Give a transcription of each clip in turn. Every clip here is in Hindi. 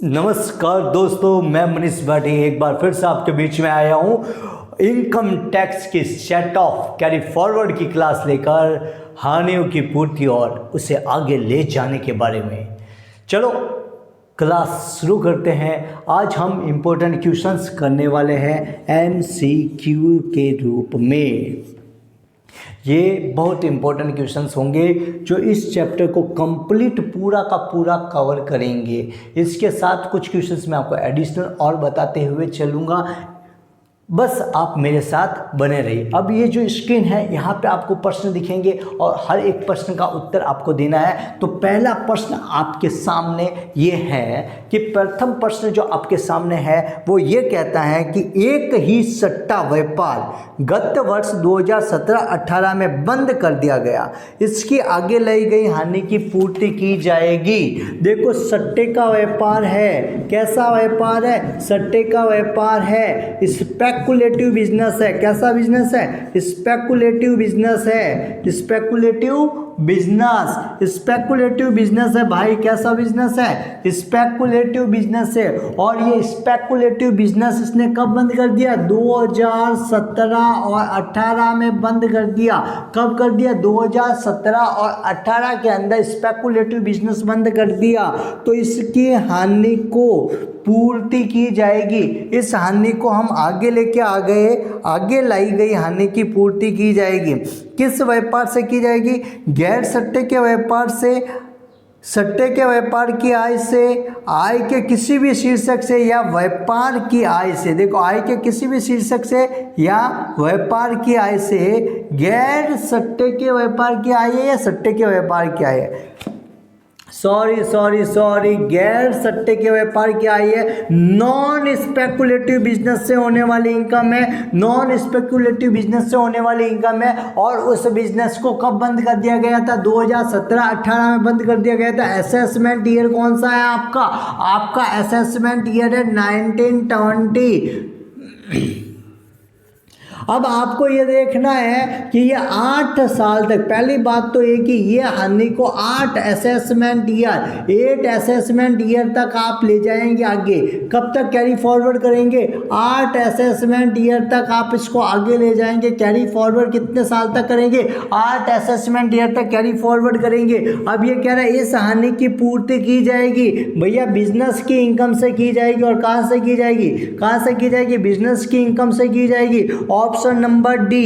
नमस्कार दोस्तों, मैं मनीष भाटी एक बार फिर से आपके बीच में आया हूँ इनकम टैक्स की सेट ऑफ कैरी फॉरवर्ड की क्लास लेकर हानियों की पूर्ति और उसे आगे ले जाने के बारे में। चलो क्लास शुरू करते हैं। आज हम इम्पोर्टेंट क्वेश्चंस करने वाले हैं MCQ के रूप में। ये बहुत इंपॉर्टेंट क्वेश्चंस होंगे जो इस चैप्टर को कंप्लीट पूरा का पूरा कवर करेंगे। इसके साथ कुछ क्वेश्चंस मैं आपको एडिशनल और बताते हुए चलूँगा, बस आप मेरे साथ बने रहिए। अब ये जो स्क्रीन है यहाँ पे आपको प्रश्न दिखेंगे और हर एक प्रश्न का उत्तर आपको देना है। तो पहला प्रश्न आपके सामने ये है कि प्रथम प्रश्न जो आपके सामने है वो ये कहता है कि एक ही सट्टा व्यापार गत वर्ष 2017-18 में बंद कर दिया गया, इसकी आगे लाई गई हानि की पूर्ति की जाएगी। देखो सट्टे का व्यापार है, कैसा व्यापार है? सट्टे का व्यापार है, स्पेकुलेटिव बिजनेस है। कैसा बिजनेस है? स्पेकुलेटिव बिजनेस है। स्पेकुलेटिव बिजनेस, स्पेकुलेटिव बिजनेस है भाई। कैसा बिजनेस है? स्पेकुलेटिव बिजनेस है। और ये स्पेकुलेटिव बिजनेस इसने कब बंद कर दिया? 2017 और 18 में बंद कर दिया। कब कर दिया? 2017 और 18 के अंदर स्पेकुलेटिव बिजनेस बंद कर दिया। तो इसकी हानि को पूर्ति की जाएगी। इस हानि को हम आगे लेके आ गए, आगे लाई गई हानि की पूर्ति की जाएगी। किस व्यापार से की जाएगी? गैर सट्टे के व्यापार से, सट्टे के व्यापार की आय से, आय के किसी भी शीर्षक से या व्यापार की आय से। देखो आय के किसी भी शीर्षक से या व्यापार की आय से। गैर सट्टे के व्यापार की आय है या सट्टे के व्यापार की आय है? सॉरी, गैर सट्टे के व्यापार की आय है। नॉन स्पेकुलेटिव बिजनेस से होने वाली इनकम है। नॉन स्पेकुलेटिव बिजनेस से होने वाली इनकम है। और उस बिजनेस को कब बंद कर दिया गया था? 2017-18 में बंद कर दिया गया था। असेसमेंट ईयर कौन सा है आपका? आपका असेसमेंट ईयर है 1920। अब आपको ये देखना है कि ये 8 साल तक, पहली बात तो ये कि ये हानि को 8 असेसमेंट ईयर तक आप ले जाएंगे आगे। कब तक कैरी फॉरवर्ड करेंगे? 8 असेसमेंट ईयर तक आप इसको आगे ले जाएंगे। कैरी फॉरवर्ड कितने साल तक करेंगे? 8 असेसमेंट ईयर तक कैरी फॉरवर्ड करेंगे। अब ये कह रहा है इस हानि की पूर्ति की जाएगी। भैया बिजनेस की इनकम से की जाएगी। और कहाँ से की जाएगी? कहाँ से की जाएगी? बिजनेस की इनकम से की जाएगी। ऑप्शन नंबर डी,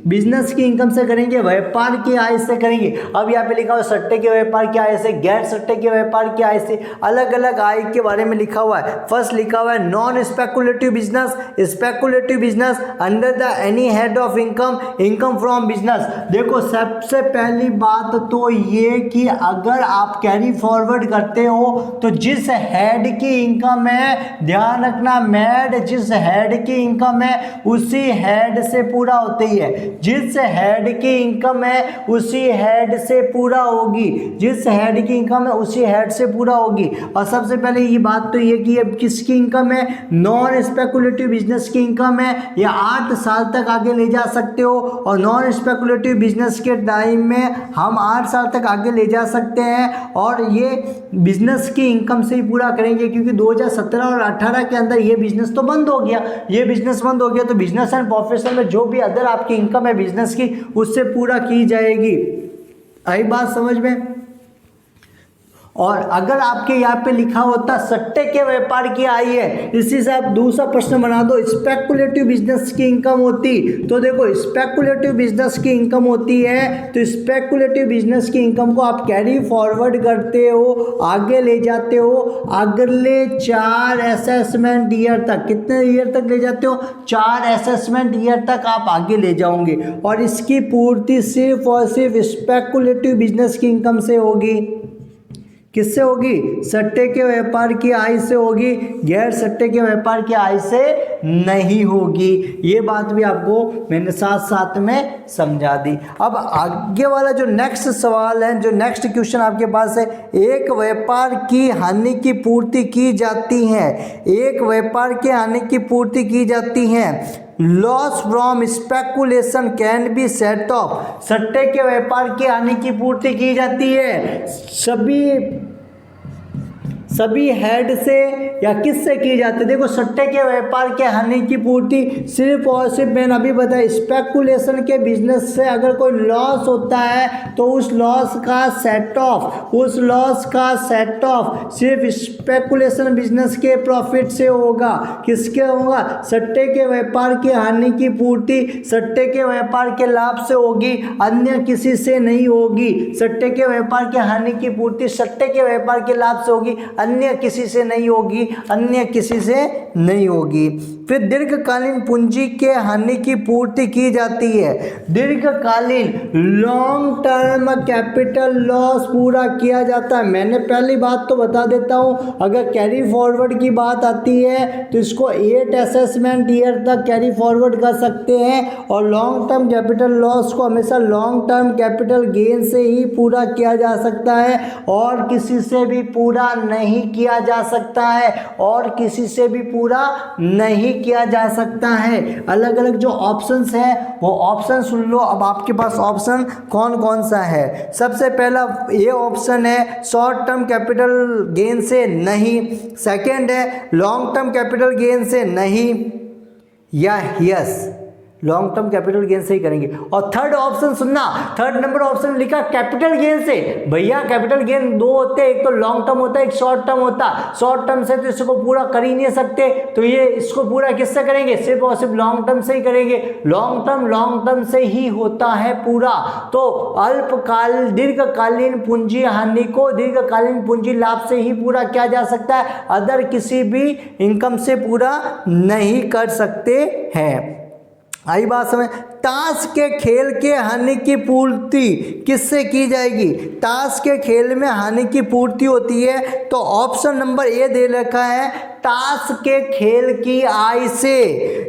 बिजनेस की इनकम से करेंगे, व्यापार की आय से करेंगे। अब यहाँ पे लिखा हुआ सट्टे के व्यापार की आय से, गैर सट्टे के व्यापार की आय से, अलग अलग आय के बारे में लिखा हुआ है। फर्स्ट लिखा हुआ है non speculative business, speculative business under the any head of income, income from business. देखो सबसे पहली बात तो ये कि अगर आप कैरी फॉरवर्ड करते हो तो जिस हेड की इनकम है, ध्यान रखना मैड, जिस हेड की इनकम है उसी हेड से पूरा होती है। जिस हेड की इनकम है उसी हेड से पूरा होगी। जिस हेड की इनकम है उसी हेड से पूरा होगी। और सबसे पहले ये बात तो ये कि अब किसकी इनकम है? नॉन स्पेकुलेटिव बिजनेस की इनकम है। या 8 साल तक आगे ले जा सकते हो। और नॉन स्पेकुलेटिव बिजनेस के टाइम में हम 8 साल तक आगे ले जा सकते हैं। और ये बिजनेस की इनकम से ही पूरा करेंगे क्योंकि 2017 और 18 के अंदर ये बिजनेस तो बंद हो गया। ये बिजनेस बंद हो गया तो बिजनेस एंड प्रोफेशन में जो भी अदर आपकी इनकम है बिजनेस की उससे पूरा की जाएगी। आई बात समझ में? और अगर आपके यहाँ पे लिखा होता सट्टे के व्यापार की आय है, इसी से आप दूसरा प्रश्न बना दो स्पेकुलेटिव बिजनेस की इनकम होती। तो देखो स्पेकुलेटिव बिजनेस की इनकम होती है तो स्पेकुलेटिव बिजनेस की इनकम को आप कैरी फॉरवर्ड करते हो, आगे ले जाते हो अगले 4 असेसमेंट ईयर तक। कितने ईयर तक ले जाते हो? 4 असेसमेंट ईयर तक आप आगे ले जाओगे। और इसकी पूर्ति सिर्फ और सिर्फ स्पेकुलेटिव बिजनेस की इनकम से होगी। किससे होगी? सट्टे के व्यापार की आय से होगी, गैर सट्टे के व्यापार की आय से नहीं होगी। ये बात भी आपको मैंने साथ साथ में समझा दी। अब आगे वाला जो नेक्स्ट सवाल है, जो नेक्स्ट क्वेश्चन आपके पास है, एक व्यापार की हानि की पूर्ति की जाती है। एक व्यापार की हानि की पूर्ति की जाती है। Loss from speculation can be set of. सट्टे के व्यापार की हानि की पूर्ति की जाती है। सभी हेड से या किससे की जाती है? देखो, सट्टे के व्यापार के हानि की पूर्ति सिर्फ और सिर्फ मैंने अभी बताया स्पेकुलेशन के बिजनेस से अगर कोई लॉस होता है तो उस लॉस का सेट ऑफ सिर्फ स्पेकुलेशन बिजनेस के प्रॉफिट से होगा। किसके होगा? सट्टे के व्यापार की हानि की पूर्ति सट्टे के व्यापार के लाभ से होगी, अन्य किसी से नहीं होगी। सट्टे के व्यापार की हानि की पूर्ति सट्टे के व्यापार के लाभ से होगी, अन्य किसी से नहीं होगी। फिर दीर्घकालीन पूंजी के हानि की पूर्ति की जाती है। दीर्घकालीन लॉन्ग टर्म कैपिटल लॉस पूरा किया जाता है। मैंने पहली बात तो बता देता हूँ, अगर कैरी फॉरवर्ड की बात आती है तो इसको 8 असेसमेंट ईयर तक कैरी फॉरवर्ड कर सकते हैं, और लॉन्ग टर्म कैपिटल लॉस को हमेशा लॉन्ग टर्म कैपिटल गेन से ही पूरा किया जा सकता है, और किसी से भी पूरा नहीं किया जा सकता है। अलग अलग जो ऑप्शंस हैं वो ऑप्शन सुन लो। अब आपके पास ऑप्शन कौन कौन सा है? सबसे पहला ये ऑप्शन है शॉर्ट टर्म कैपिटल गेन से नहीं, सेकंड है लॉन्ग टर्म कैपिटल गेन से नहीं, या yes long term capital gain से ही करेंगे। और थर्ड ऑप्शन सुनना, थर्ड नंबर ऑप्शन लिखा कैपिटल गेन से। भैया कैपिटल गेन 2 होते हैं, एक तो लॉन्ग टर्म होता है, एक शॉर्ट टर्म होता है। शॉर्ट टर्म से तो इसको पूरा कर ही नहीं सकते, तो ये इसको पूरा किससे करेंगे? सिर्फ और सिर्फ लॉन्ग टर्म से ही करेंगे। लॉन्ग टर्म से ही होता है पूरा। तो दीर्घकालीन पूंजी हानि को दीर्घकालीन पूंजी लाभ से ही पूरा किया जा सकता है, अदर किसी भी इनकम से पूरा नहीं कर सकते हैं। आई बात समझ? ताश के खेल के हानि की पूर्ति किससे की जाएगी? ताश के खेल में हानि की पूर्ति होती है, तो ऑप्शन नंबर ए दे रखा है ताश के खेल की आय से,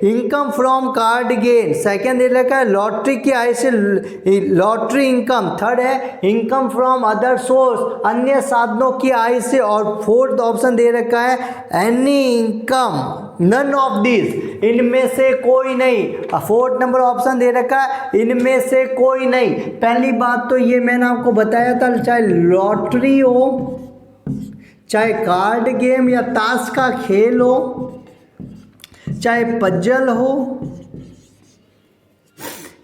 income from card gain. Second दे रखा है लॉटरी की आय से, लॉटरी इनकम। थर्ड है इनकम फ्रॉम अदर सोर्स, अन्य साधनों की आय से। और फोर्थ ऑप्शन दे रखा है any income, none of this, इनमें से कोई नहीं। फोर्थ नंबर ऑप्शन दे रखा है इनमें से कोई नहीं। पहली बात तो ये मैंने आपको बताया था, चाहे लॉटरी हो, चाहे कार्ड गेम या ताश का खेल हो, चाहे पजल हो,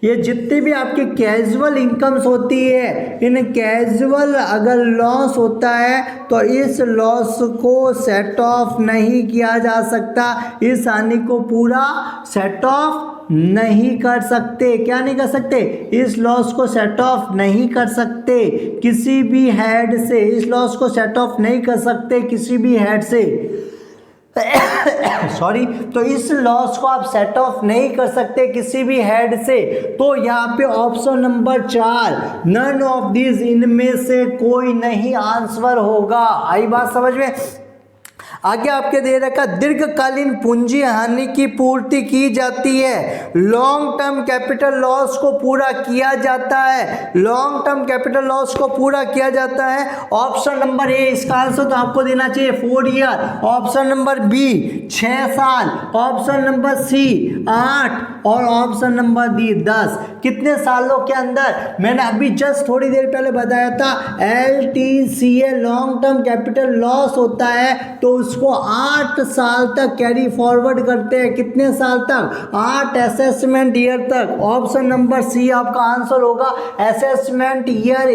ये जितनी भी आपकी कैजुअल इनकम्स होती है, इन कैजुअल अगर लॉस होता है तो इस लॉस को सेट ऑफ नहीं किया जा सकता, इस हानि को पूरा सेट ऑफ नहीं कर सकते। क्या नहीं कर सकते? इस लॉस को सेट ऑफ नहीं कर सकते किसी भी हेड से, इस लॉस को सेट ऑफ नहीं कर सकते किसी भी हेड से। सॉरी, तो इस लॉस को आप सेट ऑफ नहीं कर सकते किसी भी हेड से। तो यहाँ पे option number 4 none of this, इनमें से कोई नहीं आंसर होगा। आई बात समझ में? आगे आपके दे रखा दीर्घकालीन पूंजी हानि की पूर्ति की जाती है, लॉन्ग टर्म कैपिटल लॉस को पूरा किया जाता है, लॉन्ग टर्म कैपिटल लॉस को पूरा किया जाता है। ऑप्शन नंबर ए इसका आंसर तो आपको देना चाहिए 4 ईयर, ऑप्शन नंबर बी 6 साल, ऑप्शन नंबर सी 8 और ऑप्शन नंबर डी 10। कितने सालों के अंदर? मैंने अभी जस्ट थोड़ी देर पहले बताया था LTCA long term capital loss होता है तो उसको 8 साल तक कैरी फॉरवर्ड करते हैं। कितने साल तक? 8 असेसमेंट ईयर तक। ऑप्शन नंबर सी आपका आंसर होगा असेसमेंट ईयर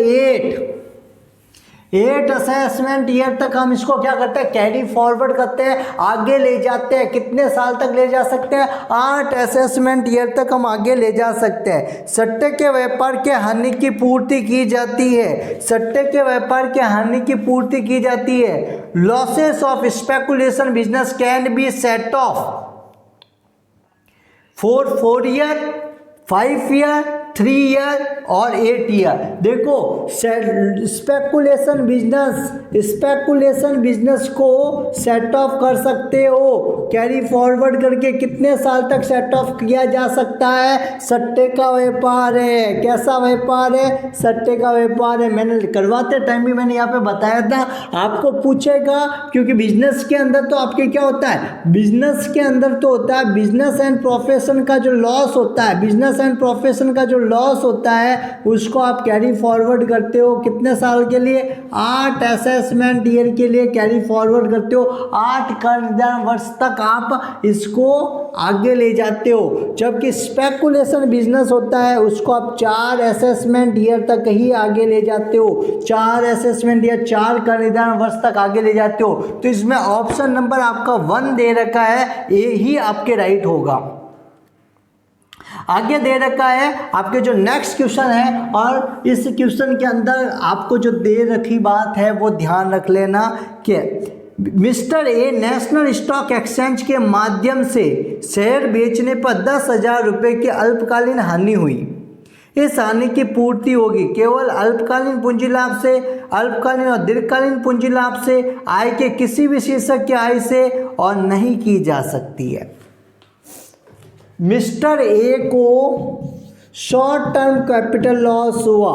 8 असेसमेंट ईयर तक हम इसको क्या करते हैं? कैरी फॉरवर्ड करते हैं, आगे ले जाते हैं। कितने साल तक ले जा सकते हैं? 8 असेसमेंट ईयर तक हम आगे ले जा सकते हैं। सट्टे के व्यापार के हानि की पूर्ति की जाती है, सट्टे के व्यापार के हानि की पूर्ति की जाती है। Losses of speculation business can be set of for 4 year, 5 year, 3 year और 8 ईयर। देखो स्पेकुलेशन बिजनेस को सेट ऑफ कर सकते हो कैरी फॉरवर्ड करके। कितने साल तक सेट ऑफ किया जा सकता है? सट्टे का व्यापार है। कैसा व्यापार है? सट्टे का व्यापार है। मैंने करवाते टाइम भी मैंने यहाँ पे बताया था, आपको पूछेगा क्योंकि बिजनेस के अंदर तो आपके क्या होता है? बिजनेस के अंदर तो होता है बिजनेस एंड प्रोफेशन का जो लॉस होता है, बिजनेस एंड प्रोफेशन का जो लॉस होता है उसको आप कैरी फॉरवर्ड करते हो कितने साल के लिए, 8 असेसमेंट ईयर के लिए कैरी फॉरवर्ड करते हो, 8 कर वर्ष तक आप इसको आगे ले जाते हो। जबकि स्पेकुलेशन बिजनेस होता है उसको आप 4 असेसमेंट ईयर तक ही आगे ले जाते हो, 4 असेसमेंट ईयर 4 कर निर्धारण वर्ष तक आगे ले जाते हो। तो इसमें ऑप्शन नंबर आपका 1 दे रखा है, ए ही आपके राइट होगा। आगे दे रखा है आपके जो नेक्स्ट क्वेश्चन है, और इस क्वेश्चन के अंदर आपको जो दे रखी बात है वो ध्यान रख लेना कि mister A national stock exchange के माध्यम से शेयर बेचने पर 10,000 रुपये की अल्पकालीन हानि हुई। इस हानि की पूर्ति होगी केवल अल्पकालीन पूंजी लाभ से, अल्पकालीन और दीर्घकालीन पूंजी लाभ से, आय के किसी भी शीर्षक की आय से, और नहीं की जा सकती है। मिस्टर ए को शॉर्ट टर्म कैपिटल लॉस हुआ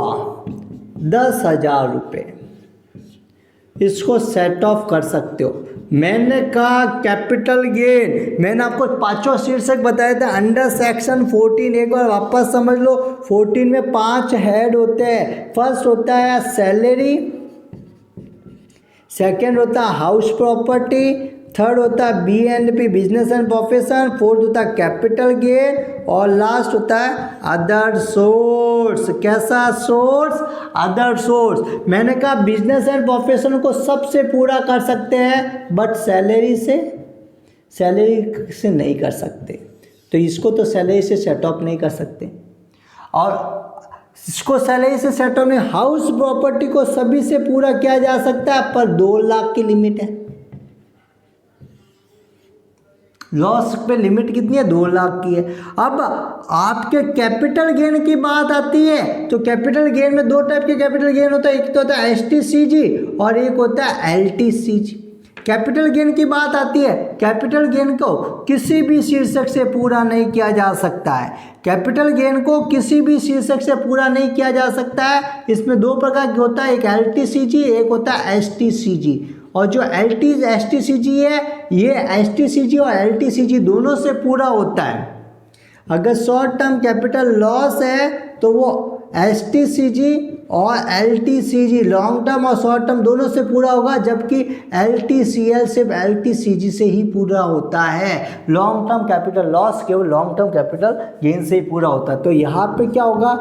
10,000 रुपये, इसको सेट ऑफ कर सकते हो। मैंने कहा कैपिटल गेन, मैंने आपको 5 शीर्षक बताया था अंडर सेक्शन 14, एक बार वापस समझ लो। 14 में 5 हेड होते हैं। फर्स्ट होता है सैलरी, सेकेंड होता है हाउस प्रॉपर्टी, थर्ड होता है B&P business and profession, fourth होता है कैपिटल गेन, और लास्ट होता है अदर सोर्स। कैसा सोर्स? Other source. मैंने कहा बिजनेस एंड प्रोफेशन को सबसे पूरा कर सकते हैं, बट सैलरी से नहीं कर सकते, तो इसको तो सैलरी से सेट ऑफ नहीं कर सकते, और इसको सैलरी से सेट ऑफ नहीं। हाउस प्रॉपर्टी को सभी से पूरा किया जा सकता है, पर 2 लाख की लिमिट है। लॉस पे लिमिट कितनी है? 2 लाख की है। अब आपके कैपिटल गेन की बात आती है, तो कैपिटल गेन में 2 टाइप के कैपिटल गेन होता है, एक तो होता है STCG और एक होता है LTCG। कैपिटल गेन की बात आती है, कैपिटल गेन को किसी भी शीर्षक से पूरा नहीं किया जा सकता है। कैपिटल गेन को किसी भी शीर्षक से पूरा नहीं किया जा सकता है। इसमें 2 प्रकार के होता है, एक LTCG, एक होता है STCG। और जो STCG है, ये STCG और LTCG दोनों से पूरा होता है। अगर शॉर्ट टर्म कैपिटल लॉस है तो वो STCG और LTCG लॉन्ग टर्म और शॉर्ट टर्म दोनों से पूरा होगा, जबकि LTCL सिर्फ LTCG से ही पूरा होता है। लॉन्ग टर्म कैपिटल लॉस केवल लॉन्ग टर्म कैपिटल गेन से ही पूरा होता है। तो यहाँ पे क्या होगा?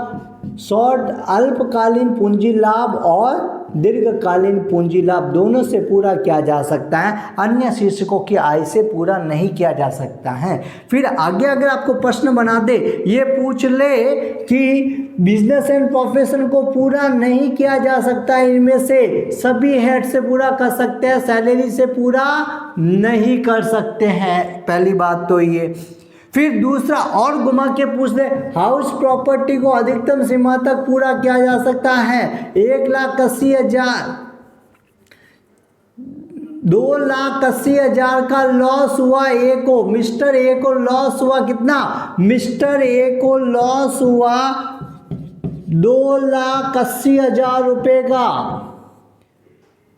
शॉर्ट अल्पकालीन पूंजी लाभ और दीर्घकालीन पूंजी लाभ दोनों से पूरा किया जा सकता है, अन्य शीर्षकों की आय से पूरा नहीं किया जा सकता है। फिर आगे अगर आपको प्रश्न बना दे, ये पूछ ले कि बिजनेस एंड प्रोफेशन को पूरा नहीं किया जा सकता है, इनमें से सभी हेड से पूरा कर सकते हैं, सैलरी से पूरा नहीं कर सकते हैं। पहली बात तो ये। फिर दूसरा और घुमा के पूछ ले, हाउस प्रॉपर्टी को अधिकतम सीमा तक पूरा किया जा सकता है 1,80,000, 2,80,000 का लॉस हुआ ए को। मिस्टर ए को लॉस हुआ कितना? मिस्टर ए को लॉस हुआ 2,80,000 रुपये का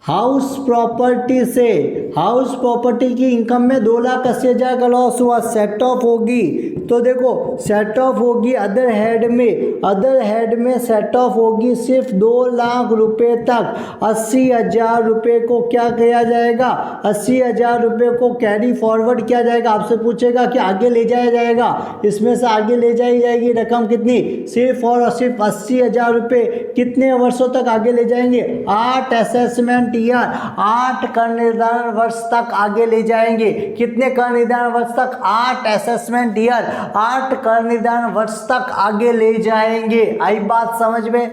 हाउस प्रॉपर्टी से। हाउस प्रॉपर्टी की इनकम में 2,80,000 का लॉस हुआ, सेट ऑफ होगी। तो देखो सेट ऑफ होगी अदर हेड में, अदर हेड में सेट ऑफ होगी सिर्फ 2 लाख रुपए तक। 80,000 रुपये को क्या किया जाएगा? 80,000 रुपये को कैरी फॉरवर्ड किया जाएगा। आपसे पूछेगा कि आगे ले जाया जाएगा, इसमें से आगे ले जाई जाएगी रकम कितनी? सिर्फ और सिर्फ 80,000 रुपये। कितने वर्षों तक आगे ले जाएंगे? 8 असेसमेंट ईयर, 8 कर निर्धारण वर्ष तक आगे ले जाएंगे। कितने कर निर्धारण वर्ष तक? 8 असेसमेंट ईयर, 8 कर निर्धारण वर्ष तक आगे ले जाएंगे। आई बात समझ में?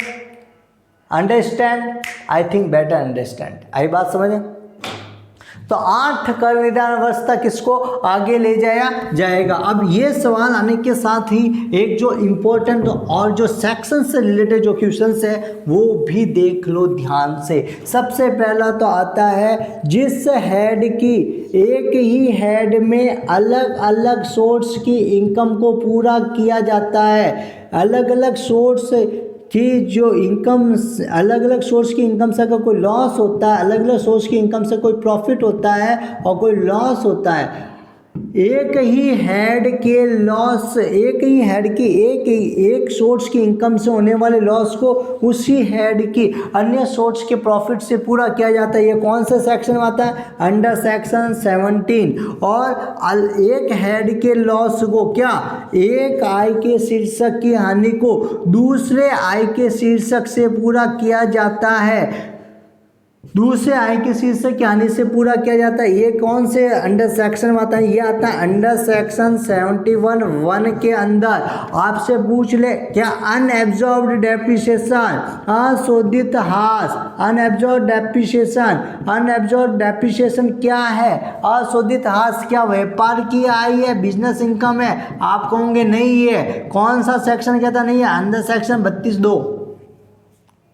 Understand? I think better understand. आई बात समझ में? तो 8 कर निर्धारण वर्ष तक इसको आगे ले जाया जाएगा। अब ये सवाल आने के साथ ही एक जो इम्पोर्टेंट और जो सेक्शन से रिलेटेड जो क्वेश्चंस है वो भी देख लो ध्यान से। सबसे पहला तो आता है, जिस हेड की एक ही हेड में अलग अलग सोर्स की इनकम को पूरा किया जाता है, अलग अलग सोर्स कि जो इनकम, अलग अलग सोर्स की इनकम से अगर कोई लॉस होता है, अलग अलग सोर्स की इनकम से कोई प्रॉफिट होता है और कोई लॉस होता है, एक ही हेड के लॉस, एक ही हेड की एक सोर्स की इनकम से होने वाले लॉस को उसी हेड की अन्य सोर्स के प्रॉफिट से पूरा किया जाता है। ये कौन सा सेक्शन में आता है? Under section 17। और एक हेड के लॉस को क्या, एक आय के शीर्षक की हानि को दूसरे आय के शीर्षक से पूरा किया जाता है, दूसरे आय के शीर्षक की हानि से पूरा किया जाता है। ये कौन से अंडर सेक्शन में आता है? ये आता है अंडर सेक्शन 71(1) के अंदर। आपसे पूछ ले क्या अनएब्जॉर्ब्ड डेप्रिसिएशन, अशोधित हास, अनएब्जॉर्ब्ड डेप्रिसिएशन, अनएब्जॉर्ब्ड डेप्रिसिएशन क्या है? अशोधित हास क्या व्यापार की आय है, बिजनेस इनकम है? आप कहोगे नहीं है। कौन सा सेक्शन कहता नहीं है? अंडर सेक्शन 32(2),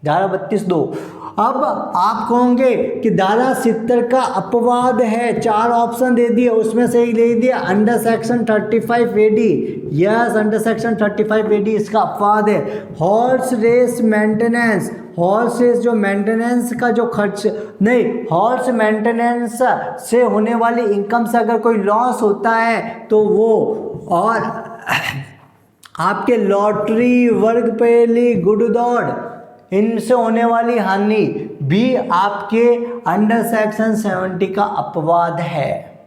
धारा 32(2). अब आप कहोगे कि दादा 70 का अपवाद है, 4 ऑप्शन दे दिए, उसमें से एक दे दिया under section 35(AD). Yes, under section 35(AD) इसका अपवाद है। Horse race maintenance, horse race जो मेंटेनेंस का जो खर्च, नहीं, हॉर्स मेंटेनेंस से होने वाली इनकम से अगर कोई लॉस होता है तो वो, और आपके लॉटरी, वर्ग पहली, गुड दौड़, इनसे होने वाली हानि भी आपके अंडर सेक्शन 70 का अपवाद है।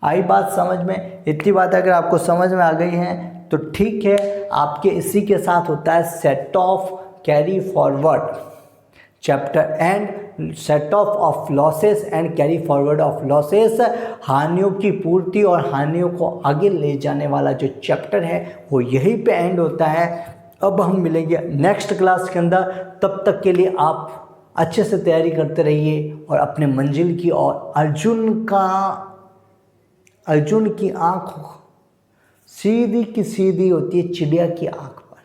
आई बात समझ में? इतनी बात अगर आपको समझ में आ गई है तो ठीक है। आपके इसी के साथ होता है set of carry forward chapter and set of losses and carry forward of losses. हानियों की पूर्ति और हानियों को आगे ले जाने वाला जो चैप्टर है वो यहीं पे एंड होता है। अब हम मिलेंगे नेक्स्ट क्लास के अंदर। तब तक के लिए आप अच्छे से तैयारी करते रहिए और अपने मंजिल की ओर। अर्जुन की आँख सीधी की सीधी होती है चिड़िया की आँख पर,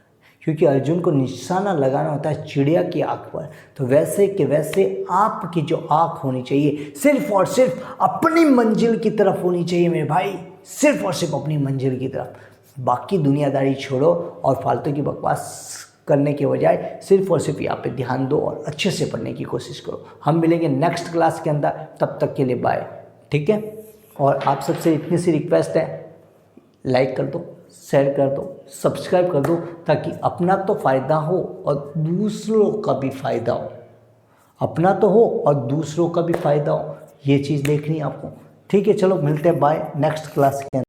क्योंकि अर्जुन को निशाना लगाना होता है चिड़िया की आँख पर। तो वैसे कि वैसे आपकी जो आँख होनी चाहिए सिर्फ और सिर्फ अपनी मंजिल की तरफ होनी चाहिए मेरे भाई, सिर्फ और सिर्फ अपनी मंजिल की तरफ। बाकी दुनियादारी छोड़ो और फालतू की बकवास करने के बजाय सिर्फ और सिर्फ यहाँ पे ध्यान दो और अच्छे से पढ़ने की कोशिश करो। हम मिलेंगे नेक्स्ट क्लास के अंदर, तब तक के लिए बाय। ठीक है, और आप सबसे इतनी सी रिक्वेस्ट है, लाइक कर दो, शेयर कर दो, सब्सक्राइब कर दो, ताकि अपना तो फ़ायदा हो और दूसरों का भी फ़ायदा हो। अपना तो हो और दूसरों का भी फ़ायदा हो, ये चीज़ देखनी है आपको। ठीक है, चलो मिलते हैं, बाय नेक्स्ट क्लास के अंदर।